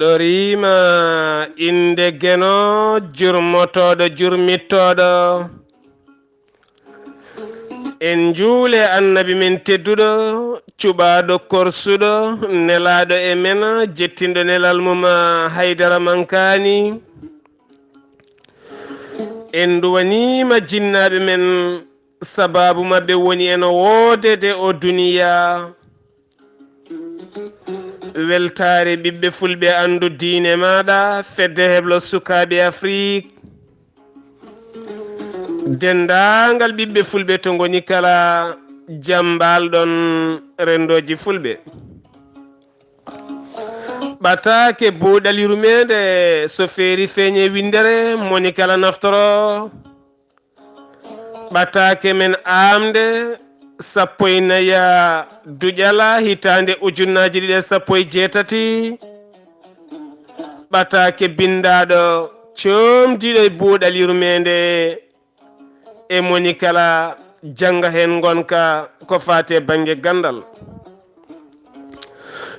ɗorima inde geno jurmotoɗo jurmittoɗo en juule annabi men tedduɗo cuɓaɗo korsuɗo nelaɗo e men jettinɗo nelal mum haydara mankani en duwanima jinnaɓe men sababu mabɓe woni en woodede o duniya weltaare ɓiɓɓe fulɓe andu diine maɗa fedde heblo sukaɓe afrique dendagal ɓiɓɓe fulɓe to goni kala jambalɗon rendoji fulɓe ɓataake buuɗal yurmeende so feeri feeñe windere moni kala naftoro ɓataake men aaɓnde sappo e naya duujala hitande ujunnaji ɗiɗi e sappo e jeetati ɓataake bindaɗo comdiɗo e buuɗal yurmeende e moni kala janga hen gonka ko fate banggue gandal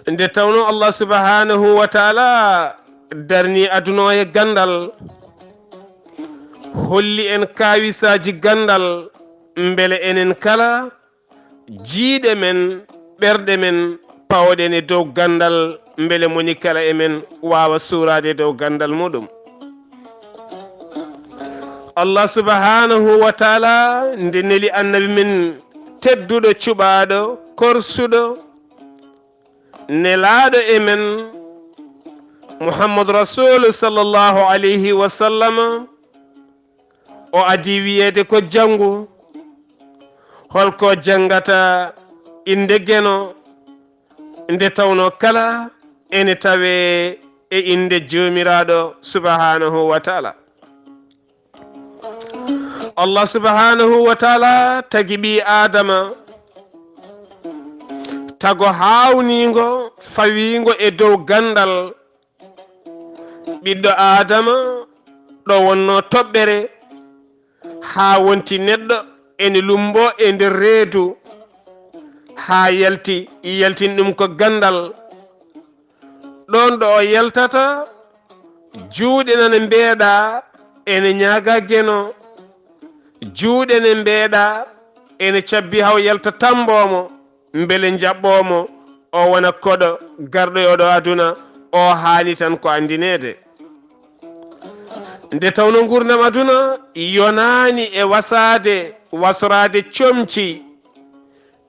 nde tawno Allah subhanahu wa taala darni aduna e gandal holli en kawisaji gandal beele enen kala jiiɗe men ɓerɗe men pawɗen e dow gandal beele moni kala emen wawa suurade e dow gandal muɗum Allah subhanahu wa taala nde neli annabi men tedduɗo cuɓaɗo korsuɗo nelaɗo e men Muhammadu rasulu sallllahu alayhi wa sallam o adi wiyede ko janggu holko jangata inde geno nde tawno kala ene tawe e inde jomiraɗo subhanahu wa taala Allah subhanahu wa taala tagi ɓi adama tago hawnigo fawigo e dow gandal ɓiɗɗo adama ɗo wonno toɓɓere ha wonti neɗɗo ene lumbo e nder reedu ha yaltin ɗum ko gandal ɗon ɗo o yaltata juuɗe nane mbeeɗa ene ñaaga geno juuɗe ne mbeeɗa ene cabbi haw yalta tambomo beele jaɓɓomo o wona koɗo garɗo e oɗo aduna o haani tan ko andinede nde tawno gurdam aduna yonani e wasade wasorade comci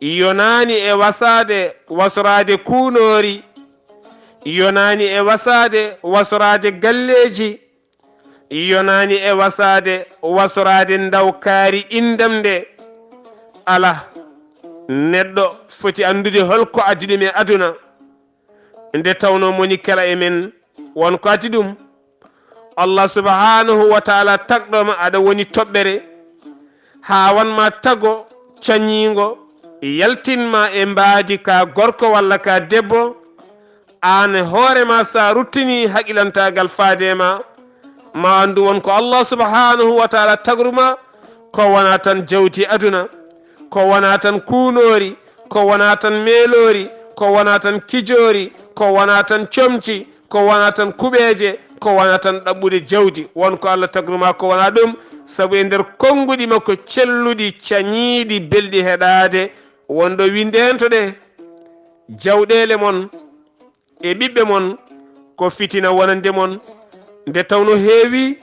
yonani e wasade wasorade kunori yonani e wasade wasorade galleji yonani e wasade wasorade dawkaari indam nde ala neɗɗo foti andude holko addi ɗum e aduna nde tawno moni kala e men wonko addi ɗum Allah subhanahu wa taala tagɗoma aɗa woni toɓɓere ha wanma tago cañigo yaltinma e mbaadi ka gorko walla ka debbo an hoorema sa ruttini haqilantagal faadema ma andu wonko Allah subhanahu wa taala tagruma ko wona tan jawti aduna ko wona tan kunori ko wona tan meelori ko wona tan kijori ko wona tan comci ko wona tan kuɓeje ko wona tan ɗaɓɓude jawdi wonko Allah tagruma ko wona ɗum saabu e nder konguɗi makko celluɗi cañiɗi belɗi heɗade wonɗo winde hen to ɗe jawɗele mon e ɓiɓɓe mon ko fitina wonande mon nde tawno heewi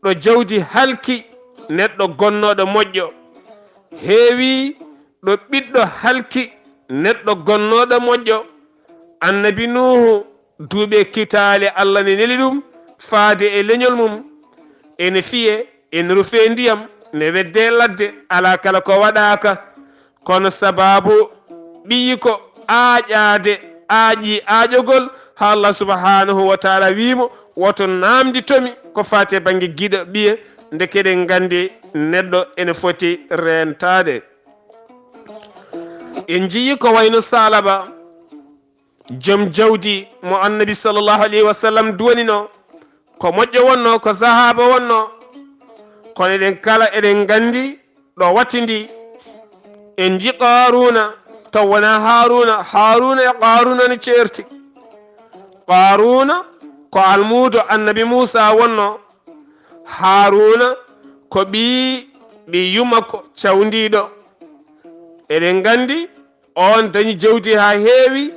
ɗo jawdi halki neɗɗo gonnoɗo moƴƴo heewi ɗo ɓiɗɗo halki neɗɗo gonnoɗo moƴƴo annabi nuhu duuɓe kitale Allah ne neli ɗum faade e leñol mum ene fiye ene rufe ndiyam ne wedde ladde ala kala ko waɗaka kono sababu ɓiyi ko aaƴade aaƴi aaƴogol ha Allah subhanahu wa taala wimo woto namdi tomi ko fate banggue guiɗo ɓiye nde keɗen gandi neɗɗo ene foti rentade en jiyi ko wayno salaba joom jawdi mo annabi sallllahu alayhi wa sallam duwanino ko moƴƴo wonno ko sahaba wonno kono eɗen kala eɗen gandi ɗo wattidi en ji qaruna taw wona haruna e qaruna ne ceerti qaruna ko almuudo annabi Musa wonno, Haruna ko ɓiyu makko cawdiɗo. eɗen gandi on dañi jawdi ha heewi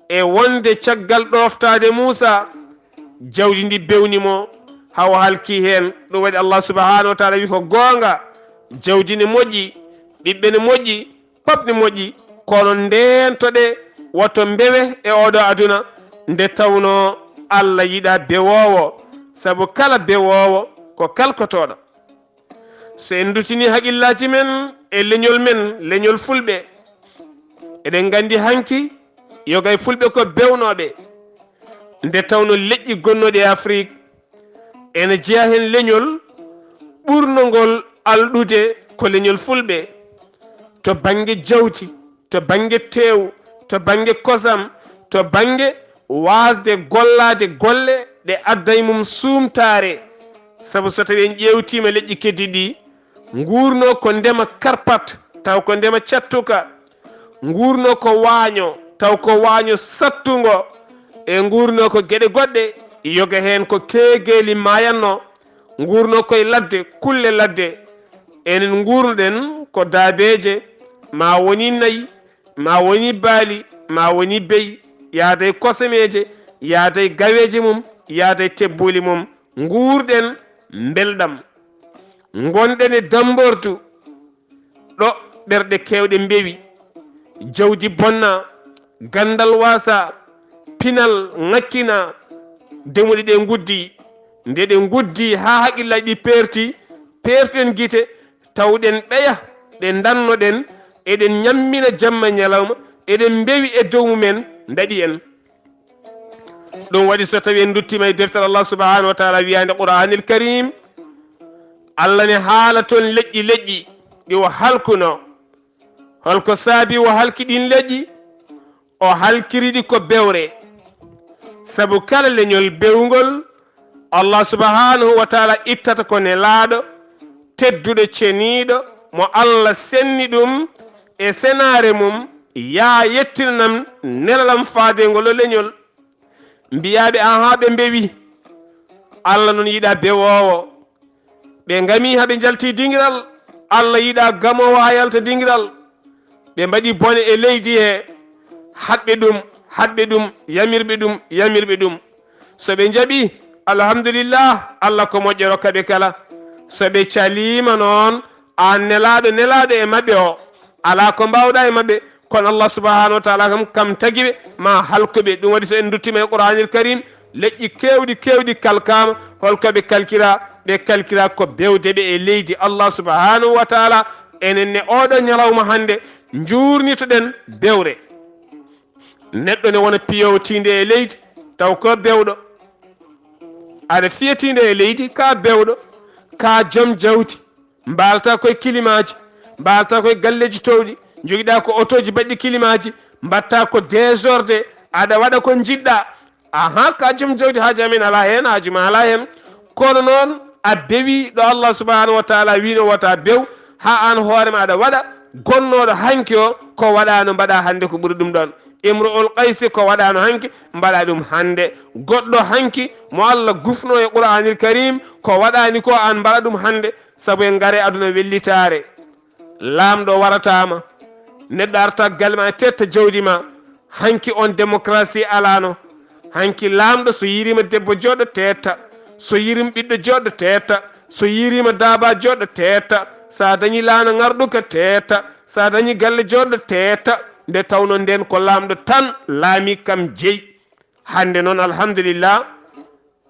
e wonde caggal ɗoftade Musa. jawdi ndi bewnimo haw halki hen. ɗum waɗi Allah subhanahu wa taala wi ko goonga jawdi ne moƴƴi, ɓiɓɓe ne moƴƴi, pop ne moƴƴi, kono ndentoɗe woto mbewe e oɗo aduna nde tawno Allah yiɗa bewowo, sabu kala bewowo ko kalkotoɗo. so en dutini haqillaji men e leñol men, leñol fulɓe, eɗen gandi hanki yogay fulɓe ko bewnoɓe, nde tawno leƴƴi gonnoɗe e Afrique ene jeeya hen leñol ɓurnogol alɗude ko leñol fulɓe, to banggue jawti, to banggue tew, to banggue kosam, to banggue wasde gollade golle ɗe adday mum sumtare. sabu so tawi en ƴewtima leƴƴi keddiɗi, gurno ko ndema karpat taw ko ndema cattuka, gurno ko waaño taw ko waaño sattugo, e gurno ko gueɗe goɗɗe yoga hen ko keegueli mayanno, gurno koye ladde, kulle ladde. enen gurnuɗen ko daabeje, ma woni nayyi, ma woni baali, ma woni beyi, yaaday kosameje, yaaday gaweje mum, yaaday tebbuli mum. gurɗen belɗam, gonɗen e dambordu ɗo ɓerɗe kewɗe mbewi, jawdi bonna, gandal wasa, pinal ŋakkina, demuɗe ɗe guddi. nde ɗe guddi ha haqillaji ɗi perten guite, tawɗen ɓeya ɗe dannoɗen, eɗen ñammina jamma ñalawma, eɗen mbewi e dow mumen daɗi en. ɗum waɗi so tawi en duttima e deftere Allah subhanahu wa taala wiyande Qur'anil Karim, Allah ne haala toon leƴƴi ɗi o halkuno. holko saabi o halki ɗin leƴƴi? o halkiriɗi ko bewre, sabu kala leñol bewgol Allah subhanahu wa taala ittata ko ne laaɗo tedduɗo ceniɗo mo Allah senni ɗum e senare mum, ya yettinanam nelalam faadengol o leñol. mbiyaɓe aha ɓe mbewi, Allah noon yiɗa bewowo. ɓe gami haɓe jalti dingiral, Allah yiɗa gamowo ha yalta dingiral. ɓe mbaɗi bone e leydi he, haɗɓe ɗum yamirɓe ɗum. so ɓe jaaɓi alhamdulillah, Allah ko moƴƴo rokkaɓe kala. so ɓe calima noon an nelaɗo e mabɓe o, ala ko mbawɗa e mabɓe, kono Allah subhanahu wa taala kam tagiɓe ma halkuɓe. ɗum waɗi so en duttima e Qur'anil Karim, leƴƴi kewɗi kalkama. holko ɓe kalkira? ɓe kalkira ko bewdeɓe e leydi Allah subhanahu wa taala. enen ne oɗo ñalawma hande jurnitoɗen bewre. neɗɗo ne wona piyowtinde e leydi taw ko bewɗo, aɗa fiyatinde e leydi ka bewɗo, ka joom jawdi, mbalta koye kilimaji, mbalta koye galleji towɗi, joguiɗa ko otoji baɗɗi kilimaji, mbatta ko désordre, aɗa waɗa ko jiɗɗa. aha, ka joom jawdi, haaji amen ala hen, haajuma ala hen. kono noon a bewi ɗo Allah subhanahu wa taala wino wota bew, ha an hoorema aɗa waɗa gonnoɗo hanki o ko waɗano mbaɗa hande ko ɓuuri ɗum ɗon. imru'ul qaysi ko waɗano hanki mbaɗa ɗum hande. goɗɗo hanki mo Allah gufno e Qur'anil Karim ko waɗani ko an mbaɗa ɗum hande. saabu en gaare aduna wellitare, lamɗo waratama, neɗɗo arta galle ma tetta jawdi ma. hanki on démocratie alano. hanki lamɗo so yirima debbo joɗɗo tetta, so yirima ɓiɗɗo joɗɗo tetta, so yirima daaba joɗɗo tetta, sa dañi laana ngarɗuka tetta, sa dañi galle joɗɗo tetta. nde tawno nden ko lamɗo tan laami kam jeeyi. hande noon alhamdulillah,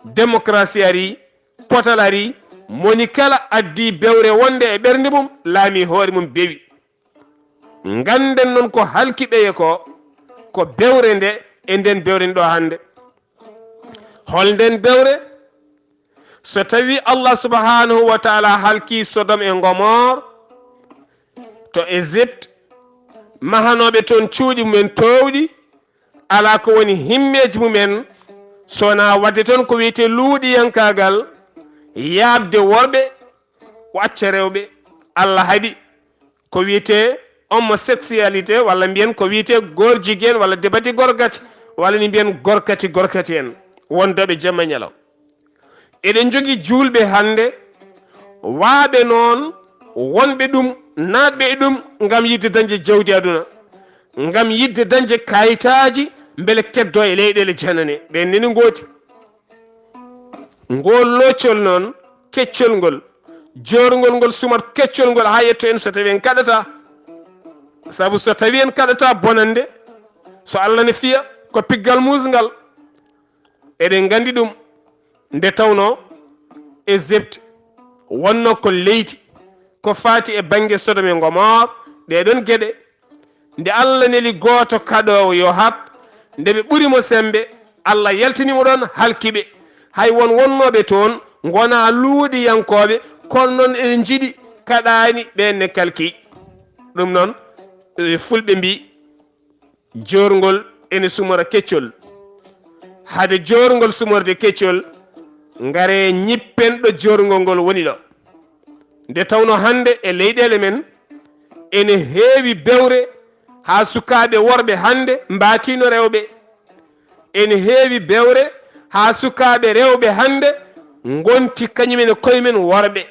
démocratie ari, potal ari, moni kala addi bewre wonde e ɓernde mum, laami hoore mum bewi. ganden noon ko halkiɓeye ko bewre nde e nden bewre ɗo hande. hol nden bewre? so tawi Allah subhanahu wa taala halki Sodom e Gomor to Égypte, mahanoɓe toon cuuɗi mumen towɗi, ala ko woni himmeji mumen sona wadde toon ko wiyete luuɗiyankagal, yaabde worɓe wacca rewɓe. Allah haɗi ko wiyete homosexualité, walla mbiyen ko wiyete gorjiguen, walla debati gorgati, walla ni mbiyen gorkati en. wondaɓe jamma ñalaw eɗen jogii julɓe hannde waaɓe noon wonɓe ɗum naatɓe e ɗum ngam yidde dañde jawdi aduna ngam yidde dañde kayitaji beele keddo e leyɗele janane ɓen neni ngooti ngol loccol noon keccol ngol jorgol ngol sumat keccol ngol ha yetto en so tawi en kaɗata saabu so tawi en kaɗata bonande so Allah ne fiya ko piggal musgal eɗen gandi ɗum nde tawno Égypte wonno ko leydi ko faati e banggue Sodome e Gomor ɗeɗon gueɗe nde Allah neli goto kaɗowo yo hat nde ɓe ɓuurimo sembe Allah yaltinimo ɗon halkiɓe hay won wonnoɓe toon gona luuɗiyankoɓe kono noon eɗen jiiɗi kaɗani ɓenne kalki ɗum noon fulɓe mbi jorgol ene sumora keccol hade jorgol sumorde keccol ngare ñippenɗo jorgol ngol woni ɗo nde tawno hande e leyɗele men ene heewi bewre ha sukaɓe worɓe hande mbatino rewɓe ene heewi bewre ha sukaɓe rewɓe hande gonti kañumen koyemen worɓe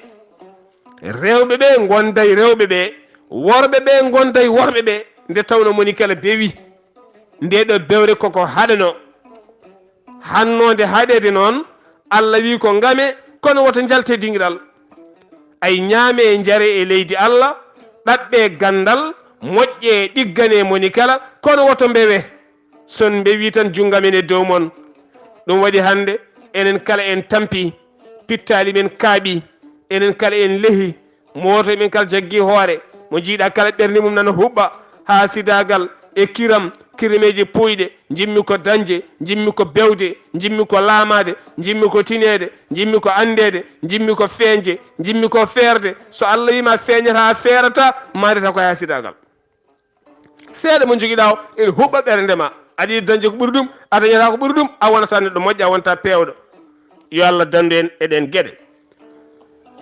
rewɓe ɓe gonday rewɓe ɓe worɓe ɓe gonday worɓe ɓe nde tawno moni kala bewi ndeɗo bewre koko haɗano hannode haɗede noon Allah wi ko ngame kono woto jalte dingiral ay ñaame e jare e leydi Allah ɗaɓɓe gandal moƴƴe ɗiggane moni kala kono woto mbewe son mbewi tan jungamen e dow mon ɗum waɗi hande enen kala en tampi pittali men kaaɓi enen kala en lehi moto men kala jaggi hoore mo jiiɗa kala ɓernde mum nana huɓɓa ha sidagal e kirimeji puyɗe jimmi ko dañde jimmi ko bewde jimmi ko laamade jimmi ko tinede jimmi ko andede jimmi ko feeñde jimmi ko feerde so Allah wima feeñata feerata madeta ko ha sidagal seeɗa mo joguiɗa o ene huɓɓa ɓernde ma aɗa yiɗi dañde ko ɓuuri ɗum a dañata ko ɓuuri ɗum a wonata neɗɗo moƴƴo a wonta pewɗo yo Allah dandu en eɗen gueɗe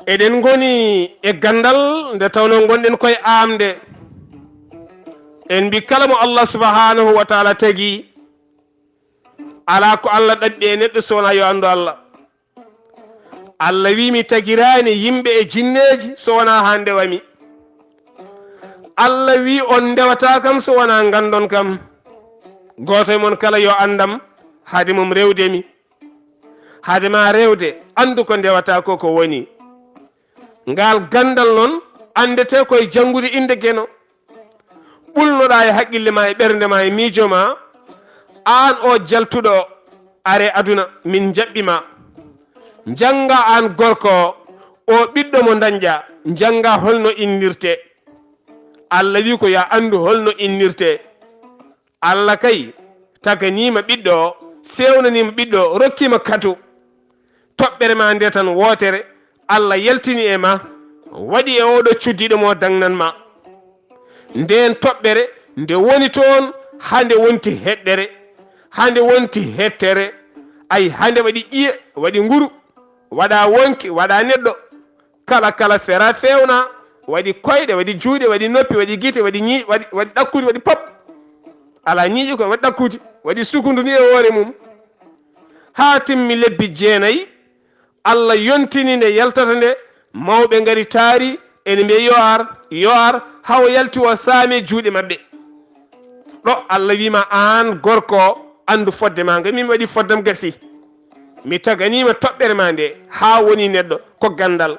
eɗen goni e gandal nde tawno gonɗen koye aaɓnde en mbi kala mo Allah subhanahu wa taala tagui ala ko Allah ɗaɓɓi e neɗɗo sowona yo andu Allah Allah wi mi tagirani yimɓe e jinneji so wona ha ndewami Allah wi on ndewata kam so wona gandon kam goto e mon kala yo andam haade mum rewdemi haade ma rewde andu ko ndewata ko ko woni ngal gandal noon andete koye janngude inde geno ɓulnoɗa e haqqille ma e ɓernde ma e miijo ma an o jaltuɗo are aduna min jaɓɓima janga an gorko o ɓiɗɗo mo dañƴa janga holno innirte Allah wi ko ya andu holno innirte Allah kay taganima ɓiɗɗo o fewnanima ɓiɗɗo o rokkima katu toɓɓere ma nde tan wootere Allah yaltini e ma waɗi e oɗo cuddiɗo mo dagnanma nden toɓɓere nde woni toon hande wonti heɗɗere hande wonti hettere ay hande waɗi ƴiye waɗi nguru waɗa wonki waɗa neɗɗo kala fera fewna waɗi koyɗe waɗi juuɗe waɗi noppi waɗi guite waɗi ñii waɗi ɗakkude waɗi pop ala ñiiƴi ko waɗi ɗakkude waɗi sukundu ni e hoore mum ha timmi lebbi jeenayi Allah yontini nde yaltata nde mawɓe ngari taari ene mbiya yo ar hawo yalti o saame juuɗe maɓɓe ɗo Allah wima an gorko andu fodde ma nga min waɗi foddam gasi mi taganima toɓɓere ma nde ha woni neɗɗo ko gandal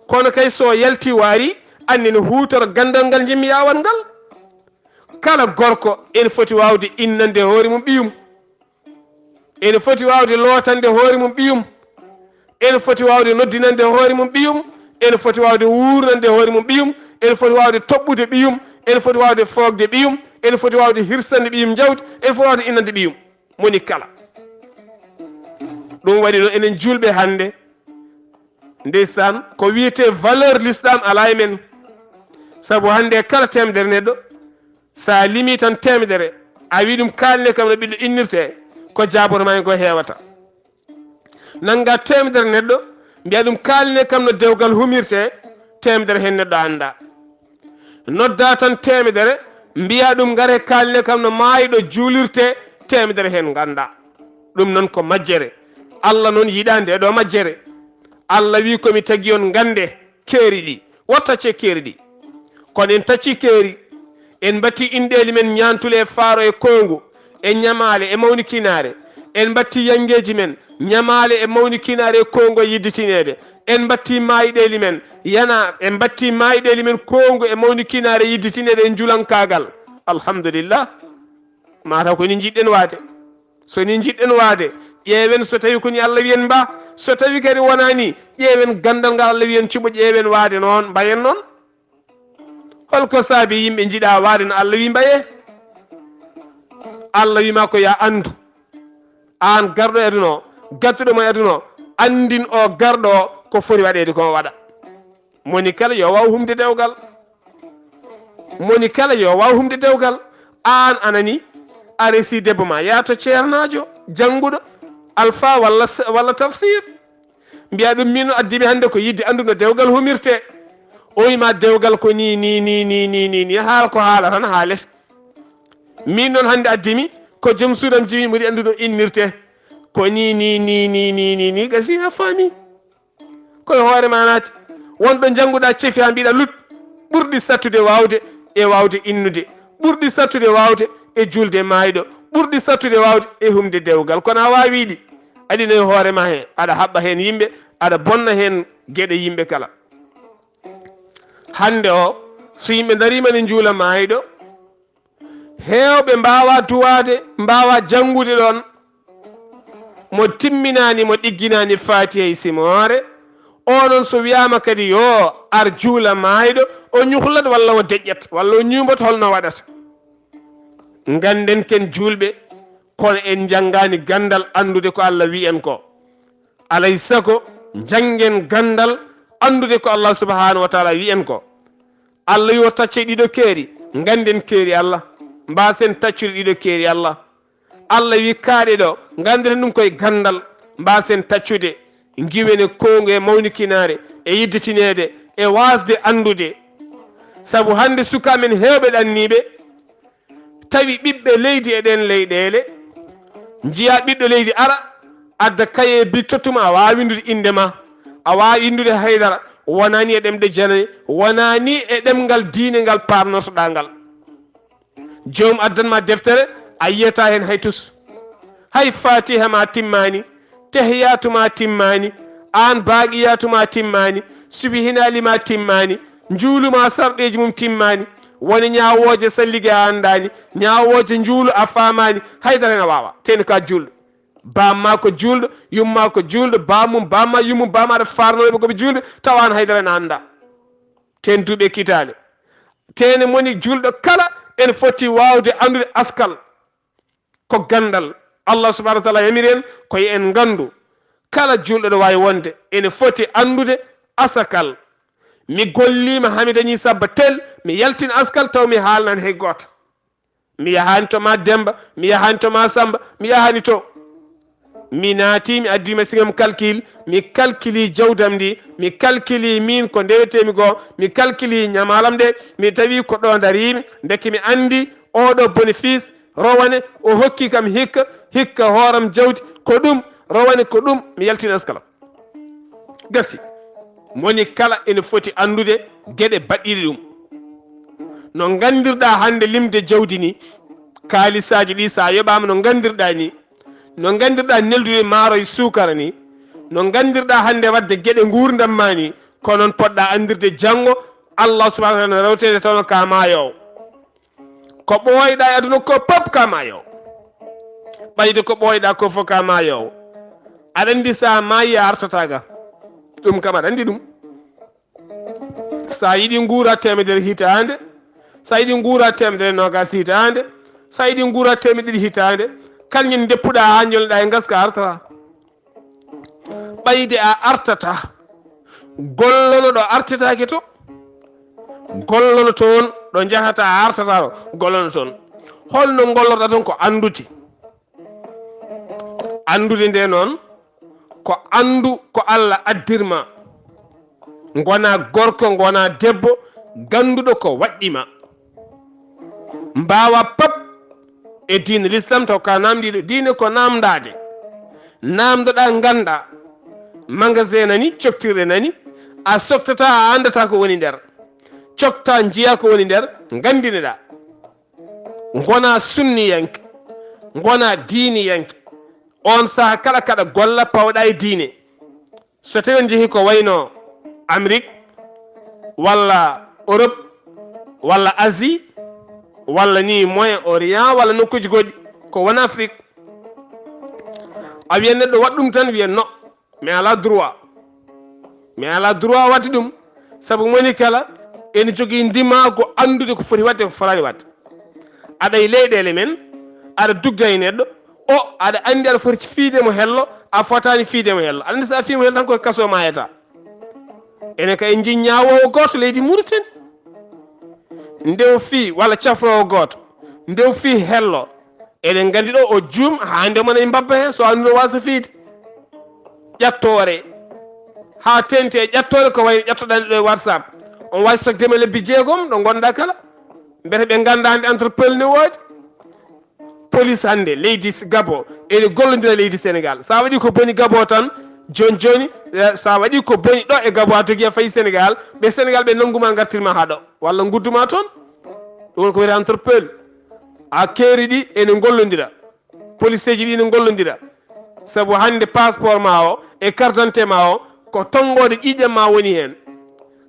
kono kay so yalti waari annene hutoro gandal ngal jimmi yawan ngal kala gorko ene foti wawde innande hoore mum ɓiyum ene foti wawde lootande hoore mum ɓiyum ene foti wawde noddinande hoore mum ɓiyum ene foti wawde wurnande hoore mum ɓiyum ene foti wawde toɓɓude ɓiyum ene foti wawde foogde ɓiyum ene foti wawde hirsande ɓiyum jawdi ene foti wawde innande ɓiyum moni kala ɗum waɗi ɗo enen julɓe hannde ndeysan ko wiyete valeur l'islam ala e men sabu hannde kala temedere neɗɗo sa limi tan temedere a wi ɗum kalne kam no ɓiɗɗo innirte ko jaboroma hen ko hewata nanga temedere neɗɗo mbiya ɗum kalne kam no dewgal humirte temedere hen neɗɗo anda nodda tan temedere mbiya ɗum gare kalne kam no maayiɗo juulirte temedere hen ganda ɗum noon ko majjere. Allah noon yiɗa nde ɗo majjere. Allah wi komi tagi on gande keeri ɗi wottacce keeri ɗi kono en tacci keeri en batti inɗeli men ñantule e faaro e kongu e ñamale e mawnikinare en batti yangeji men ñamale e mawnikinare e kongu e yidditinede en batti mayiɗeli men yana en batti mayiɗeli men kongu e mawnikinare e yidditinede e julankagal. Alhamdulillah, mataw koni jiɗɗen waade. So ni jiɗɗen waade ƴeewen so tawi koni Allah wiyen mba, so tawi kadi wonani ƴeewen gandal ngal Allah wiyen cuɓo ƴeewen waade noon mbayen noon. Holko saabi yimɓe jiɗa waade no Allah wi mbaye? Allah wima ko ya andu an garɗo e aduna o gadduɗomo e aduna o andin o garɗo o ko foti waɗede ko waɗa. moni kala yo waw humde dewgal, moni kala yo waw humde dewgal. An anani a resi debbo ma yaato ceernajo jannguɗo alpha walla tafsir mbiya ɗum min addimi hannde ko yidde anduno dewgal humirte. o wima dewgal ko ni haala ko haala tan haalet. min noon hannde addimi ko joom suudam jimi mbiɗi anduno innirte ko ni gasi ha faami koye hoore ma naati. wonɗo jannguɗa cefi ha mbiɗa lut ɓurɗi sattude wawde innude, ɓurɗi sattude wawde e julde maayɗo, ɓurɗi sattude wawde e humde dewgal. kono a wawiɗi aɗino e hoore ma he aɗa haɓɓa hen yimɓe, aɗa bonna hen gueɗe yimɓe kala. hande o so yimɓe darima ne juula maayɗo, hewɓe mbawa duwade mbawa janngude ɗon mo timminani mo ɗigginani fatiha e simore. onon so wiyama kadi yo ar juula maayɗo o ñuhlat walla o deƴƴat walla o ñumbata holno waɗata. ganden ken julɓe kono en janggani gandal andude ko Allah wi en ko. alay sago janggen gandal andude ko Allah subhanahu wa taala wi en ko. Allah yo tacce ɗiɗo keeri ganden keeri Allah mbasen taccude ɗiɗo keeri Allah. Allah wi kaaɗe ɗo ganden ɗum koye gandal mbasen taccude giwene kongu e mawnikinare e yidditinede e wasde andude. saabu hande suka men hewɓe ɗanniɓe tawi ɓiɓɓe leydi e ɗen leyɗele jiya ɓiɗɗo leydi ara adda kaye bi tottuma a wawi windude indema, a wawi windude haydara, wonani e ɗemɗe janani, wonani e ɗemgal diine ngal parnotoɗa ngal. joom addanma deftere a yiyata hen hay tus, hay fatiha ma timmani, tehiyatuma timmani, an baqiyatuma timmani, subhinalima timmani, juuluma sarɗeji mum timmani, woni ñawoje salligue a andani, ñawoje juulu a famani, haydara hen a wawa teni ka julɗo. bamma ko julɗo, yumma ko julɗo, bamum bamma yummum bamma aɗa farnoɓe koɓe julɓe tawan haydara en anda. ten duuɓe kitale tene moni julɗo kala en foti wawde andude askal ko gandal. Allah subhanahu wa taala yamiri en koye en gandu kala julɗo ɗo wawi wonde ene foti andude asakal. mi gollima hami dañi sabba tel mi yaltin askal taw mi haalnani hay goto, mi yahani to ma Demba, mi yahani to ma Samba, mi yahani to. mi naati mi addima sigam calcul, mi calculi jawdam ndi, mi calculi min ko ndewetemi go, mi calculi ñamalam de, mi tawi ko ɗo darimi deke mi andi oɗo bénéfice rowane o hokki kam hikka hooram jawdi ko ɗum rowane ko ɗum, mi yaltina askalam gasi. moni kala ene foti andude gueɗe baɗɗiɗe ɗum. no gandirɗa hande limde jawdi ni kaalisaji ɗi sa yoɓama no gandirɗa ni, no gandirɗa neldude maaro e sukara ni, no gandirɗa hande wadde gueɗe gurdam ma ni, ko noon poɗɗa andirde janggo Allah subhanahu wa taala rewtede tawno ka mayowo. ko ɓooyɗa e aduna ko pop ka mayowo, ɓayde ko ɓooyɗa ko fof ka mayowo. aɗa andi sa mayi a artataga ɗum kam aɗa andi ɗum. sa yiɗi guura temedere hitande, sa yiɗi guura temedere nogas hitande, sa yiɗi guura temedɗiɗi hitande, kañum deppuɗa ha jolɗa e gaska artata. ɓayde a artata gollono ɗo artetake to, gollono toon ɗo jahata a artata ɗo gollono toon. holno gollorɗa toon ko andude. andude nde noon ko andu ko Allah addirma, gona gorko gona debbo ganduɗo ko waɗɗima. mbawa pap e diine l'islam taw ka namdiɗo diine ko namdade, namdoɗa ganda magasin nani coktirɗe nani a soktata a andata ko woni nder cokta jiya ko woni nder gandineɗa gona sunniyanke gona diiniyanke on saha kala kaɗa golla pawɗa e diine so tawi on jeehi ko wayno Amérique walla Europe walla Asie walla ni Moyen Orient walla nokkuji goɗɗi ko wona Afrique a wiyan neɗɗo waɗ ɗum tan wiyan non mi ala droit wadde ɗum saabu moni kala ene jogui ndimago andude ko foti wadde ko fotani wadde aɗa e leyɗele men aɗa dugda e neɗɗo o aɗa andi aɗa foti fiidemo hello a fotani fiidemo hello aɗa andi sa fiimo hello tan koye kaso mayata ene ka en jii ñawowo goto leydi Mauritanie ndew fi walla cafrowo goto ndew fi hello eɗen gandi ɗo o juum hande mon e mbabba hen so anduɗo wasa fiide ƴattore ha tente ƴattore ko wayno ƴattoɗani ɗo e WhatsApp on wawi sokdema lebbi 6 ɗo gonɗa kala mbete ɓe ganda hande entrepelle ne woodi police hande leydi Gabon ene gollodira leydi Sénégal sa waɗi ko boni Gabon tan joni joni sa waɗi ko boni ɗo e Gabon a jogui a fayi Sénégal ɓe nanguma gartirma ha ɗo walla gudduma toon ɗum ko wiyete entrepelle a keeri ɗi ene gollodira police ji ɗi ne gollodira saabu hande passeport ma o e carte d'identité ma o ko tongode ƴiƴam ma woni hen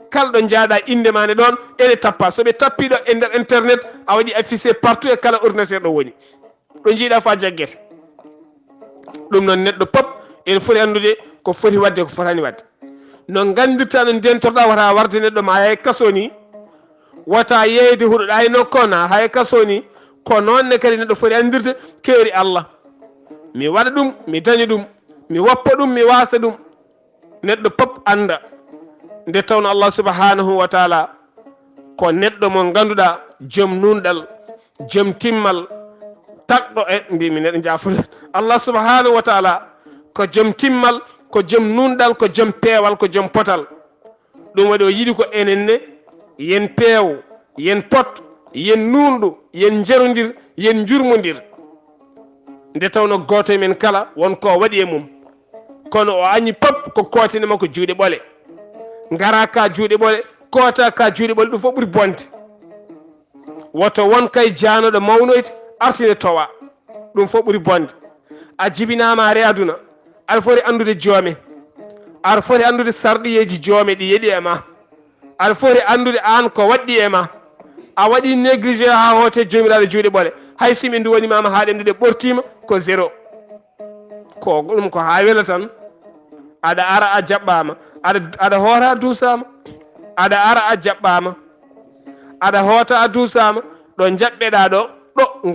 kala ɗo jaaɗa inde ma ne ɗon ene tappa soɓe tappiɗo e nder internet a waɗi affiché partout e kala ordinateur ɗo woni ɗo jiiɗa fa jaggete ɗum noon neɗɗo pop ene foti andude ko foti wadde ko fotani wadde no gandirta no ndentorɗa wata warde neɗɗo ma hay kaso ni wata yeyde huɗoɗa e nokkona hay kaso ni ko noonne kadi neɗɗo foti andirde keeri Allah mi waɗa ɗum mi daña ɗum mi woppa ɗum mi wasa ɗum neɗɗo pop anda nde tawno Allah subhanahu wa taala ko neɗɗo mo ganduɗa joom nunɗal joom timmal takɗo e mbimi neɗɗo jafude Allah subhanahu wa taala ko joom timmal ko joom nunɗal ko joom peewal ko joom potal ɗum waɗi o yiɗi ko enenne yen peew yen pot yen nunɗu yen jerodir yen jurmodir nde tawno goto e men kala wonko waɗi e mum kono o añi pop ko kotine makko juuɗe ɓole gara ka juuɗe ɓole kota ka juuɗe ɓole ɗum fof ɓuuri bonde woto won kay janoɗo mawnoyde artine towa ɗum fof ɓuuri bonde a jibinama are aduna aɗa foti andude joome aɗa foti andude sarɗiyeji joome ɗi yeeɗi e ma aɗa foti andude an ko waɗɗi e ma a waɗi négligé ha hote jomiraɗo juuɗe ɓole hay simi ndu wonimama ha ɗemde ɗe ɓortima ko 0 ko ɗum ko ha wela tan aɗa ara a jaɓɓama aɗa hoota a duusama aɗa ara a jaɓɓama aɗa hoota a duusama ɗo jaɓɓeɗa ɗo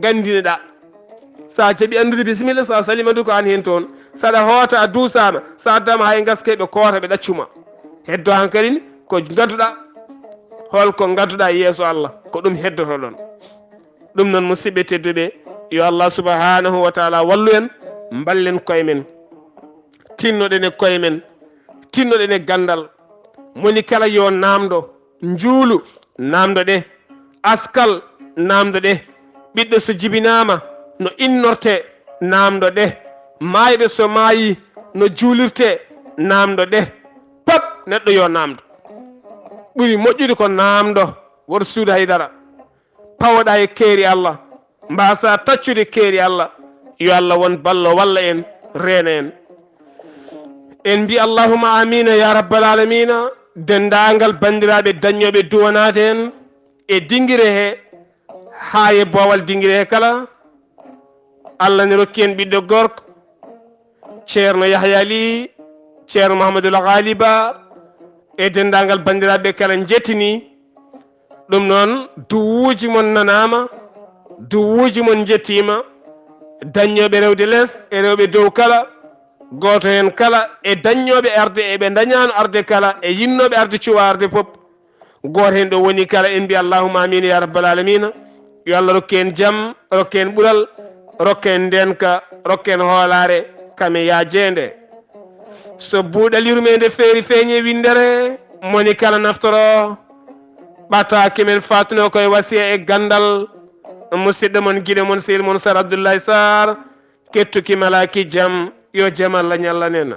gandineɗa sa jaɓi andude bisimilla sa salimatu ko an hen toon saɗa hoota a duusama sa addama hay gaske ɓe koota ɓe ɗaccuma heddo hankkadine ko gadduɗa holko gadduɗa yeeso Allah ko ɗum heddoto ɗon ɗum noon musidɓe tedduɓe yo Allah subhanahu wa taala wallu en ballen koye men tinnoɗen e koye men tinnoɗen e gandal moni kala yo namdo njuulu namdo ɗe askal namdo ɗe ɓiɗɗo so jibinama no innorte namdo ɗe mayɓe so maayi no juulirte namdo ɗe pat neɗɗo yo namdo ɓuri moƴƴude ko namdo woto suudu haydara pawoɗa e keeri Allah mbasa taccude keeri Allah yo Allah won ballo walla en reena en mbi allahuma amina ya rabbal alamina dendagal bandiraɓe dañoɓe duwanade en e dinguire he ha e bowal dinguire he kala Allah ne rokki en ɓiɗɗo gorko ceerno Yahya Ly ceerno Mouhamadoul Ghaliba e dendagal bandiraɓe kala jettini ɗum noon duwuji mon nanama duwuji mon jettima dañoɓe rewde less e rewɓe dow kala goto hen kala e dañoɓe arde eɓe dañano arde kala e yinnoɓe arde cuwa arde pop goto hen ɗo woni kala en mbi allahuma amin ya rabbal alamina yo Allah rokke en jaam rokke en ɓuural rokke en ndenka rokke en hoolare kame yajede so buuɗal yurmeende feeri feeñe windere moni kala naftoro ɓataake men fatuno koye wasiya e gandal musidɗo mon guiɗo mon sehil mon Saar Abdullaahi Saar kettuki malaki jaam yo jaam Allah ñallanen